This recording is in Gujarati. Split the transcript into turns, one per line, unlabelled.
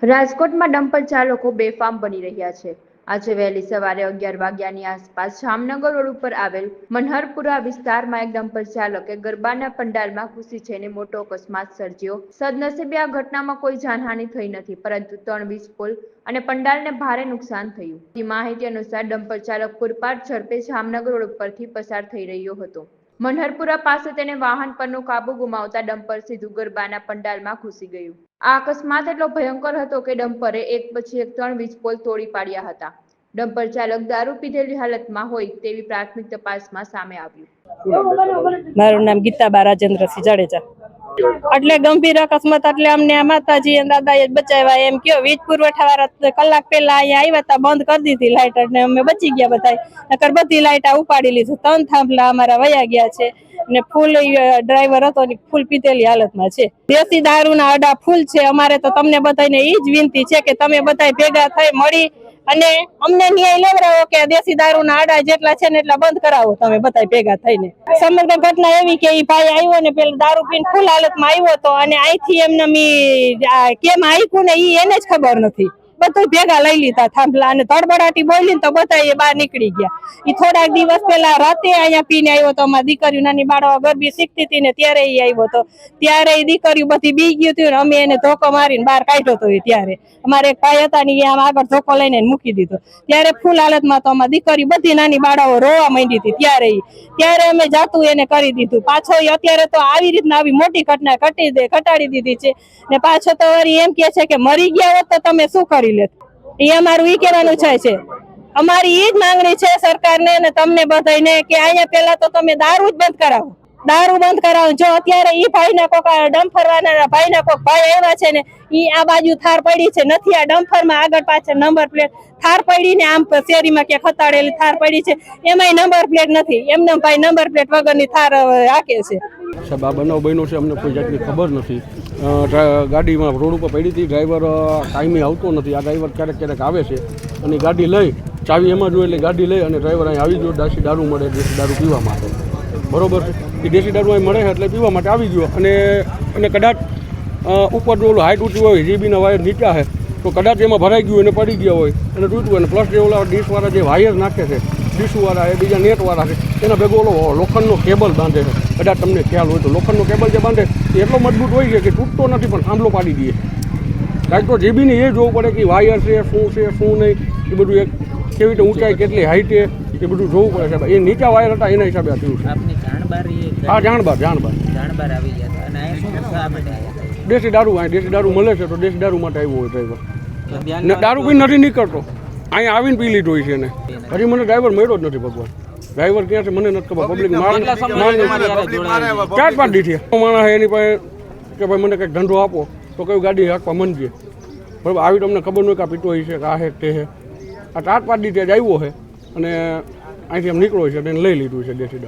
રાજકોટમાં ડમ્પર ચાલકો બેફામ બની રહ્યા છે। આજે વહેલી સવારે 11 વાગ્યાની આસપાસ જામનગર રોડ ઉપર આવેલ મનહરપુરા વિસ્તારમાં એક ડમ્પર ચાલકે ગરબાના પંડાલમાં ઘૂસી જઈને મોટો અકસ્માત સર્જ્યો। સદનસીબે આ ઘટનામાં કોઈ જાનહાનિ થઈ નથી, પરંતુ 3 વીજ પોલ અને પંડાલને ભારે નુકસાન થયું। માહિતી અનુસાર ડમ્પર ચાલક પૂરપાટ ઝડપે જામનગર રોડ ઉપરથી પસાર થઈ રહ્યો હતો। મનહરપુરા પાસે તેને વાહન પરનો કાબુ ગુમાવતા ડમ્પર સીધું ગરબાના પંડાલમાં ઘૂસી ગયું। આ અકસ્માત એટલો ભયંકર હતો કે ડમ્પરે એક પછી એક 3 વીજ પોલ તોડી પાડ્યા હતા। ડમ્પર ચાલક દારૂ પીધેલી હાલતમાં હોય તેવી પ્રાથમિક તપાસમાં સામે આવ્યું।
મારું નામ ગીતાબા રાજેન્દ્રસિંહ જાડેજા। એટલે ગંભીર અકસ્માત એટલે અમને માતાજી અને દાદાએ બચાવ્યા એમ કયો। વીજ પુરવઠાવાળા કલાક પહેલા અહીંયા આવ્યા હતા, બંધ કરી દીધી લાઈટ એટલે અમે બચી ગયા બધા, નકર બધી લાઈટ ઉપાડી લીધી। 3 થાંભલા અમારા વયા ગયા છે ને ફૂલ ડ્રાઈવર હતો ને ફૂલ પીતેલી હાલતમાં છે। દેશી દારૂના અડા ફૂલ છે। અમારે તો તમને બધાને ઈ જ વિનંતી છે કે તમે બધા ભેગા થઈ મળી અને અમને ન્યાય લેવડાવો કે દેશી દારૂના આડા જેટલા છે ને એટલા બંધ કરાવો તમે બધા ભેગા થઈને। સમગ્ર ઘટના એવી કે ઈ ભાઈ આવ્યો ને પેલા દારૂ પીને ફૂલ હાલતમાં આવ્યો હતો અને અહીંથી એમને કેમ આયકું ને ઈ એને જ ખબર નથી। બધું ભેગા લઈ લીધા થાંભલા અને ધડબડાટી બોલી ને તો બધા બહાર નીકળી ગયા। ઈ થોડાક દિવસ પહેલા રાતે અહીંયા પીને આવ્યો તો, અમારી દીકરીઓ નાની બાળાઓ ગરબી શીખતી હતી ને ત્યારે ઈ આવ્યો હતો। ત્યારે ઈ દીકરીઓ બધી બી ગયું હતું ને અમે એને ધોકો મારીને બહાર કાઢ્યો હતો। ત્યારે અમારે એક ભાઈ હતા ને એ આમ આગળ ધોકો લઈને મૂકી દીધો। ત્યારે ફૂલ હાલતમાં તો અમારી દીકરી બધી નાની બાળાઓ રોવા માંડી હતી। ત્યારે અમે જાતું એને કરી દીધું। પાછો અત્યારે તો આવી રીતના આવી મોટી ઘટના ઘટાડી દીધી છે ને પાછો તો વળી એમ કે છે કે મરી ગયા હોત તો તમે શું કરી લેત। એ અમારું ઈ કહેવાનું છે। અમારી ઈ જ માંગણી છે સરકારને અને તમને બધાને કે અહીંયા પેલા તો તમે દારૂ જ બંધ કરાવો, દારૂ બંધ કરાવો। જો અત્યારે ઈ ભાઈના કોક ડમ્પર વાળાના ભાઈના કોક ભાઈ આવ્યા છે ને ઈ આ બાજુ થાર પડી છે, નથી આ ડમ્પરમાં આગળ પાછળ નંબર પ્લેટ થાર પડી ને આમ શેરીમાં કે ખતાડેલી થાર પડી છે એમાંય નંબર પ્લેટ નથી। એમને ભાઈ નંબર પ્લેટ વગરની થાર હાકે છે।
સાહેબ આ બનાવ બન્યો છે, અમને કોઈ જાતની ખબર નથી। ગાડીમાં રોડ ઉપર પડી હતી, ડ્રાઈવર ટાઈમે આવતો નથી। આ ડ્રાઈવર ક્યારેક આવે છે અને ગાડી લઈ ચાવી એમાં જોઈએ એટલે ગાડી લઈ અને ડ્રાઈવર અહીં આવી ગયો। દેશી દારૂ મળે, દેશી દારૂ પીવા માટે, બરોબર છે। એ દેશી દારૂ અહીં મળે છે એટલે પીવા માટે આવી ગયો અને કદાચ ઉપર જો ઓલો હાઈટ ઊંચી હોય, જીબીના વાયર નીચા છે તો કદાચ એમાં ભરાઈ ગયું અને પડી ગયા હોય અને તૂટ્યું હોય। અને પ્લસ જે ઓલા ડીશવાળા જે વાયર નાખે છે, ડીશવાળા એ બીજા નેટવાળા છે, એના ભેગો ઓલો લોખંડનો કેબલ બાંધે છે। કદાચ તમને ખ્યાલ હોય તો લોખંડનો કેબલ જે બાંધે એ એટલો મજબૂત હોય છે કે તૂટતો નથી પણ થાંભલો પાડી દે। કાંઈક તો જીબીને એ જોવું પડે કે વાયર છે શું નહીં, એ બધું એક કેવી રીતે ઊંચાઈ કેટલી હાઈટ એ બધું જોવું પડે સાહેબ। એ નીચા વાયર હતા એના હિસાબે આ થયું છે। હા, જાણબાર
આવી ગયા અને
દેશી દારૂ મળે છે તો દેશી દારૂ માટે આવ્યો હોય ડ્રાઈવર ને દારૂ પીને નથી નીકળતો, અહીંયા આવીને પી લીધો હોય છે એને। હજી મને ડ્રાઈવર મળ્યો જ નથી ભગવાન। ડ્રાઈવર ક્યાં છે મને નથી ખબર। પબ્લિક 4-5 દી થયા માણસ એની પાસે કે ભાઈ મને કંઈક ધંધો આપો તો કયું ગાડી હાંકવા મંજે, બરાબર। આવી તમને ખબર ન હોય કે આ પીતો હોય છે કે આ હે તે હે। આ 4-5 દી ત્યાં જ આવ્યો છે અને અહીંથી એમ નીકળો છે એને લઈ લીધું છે દેશી દારૂ।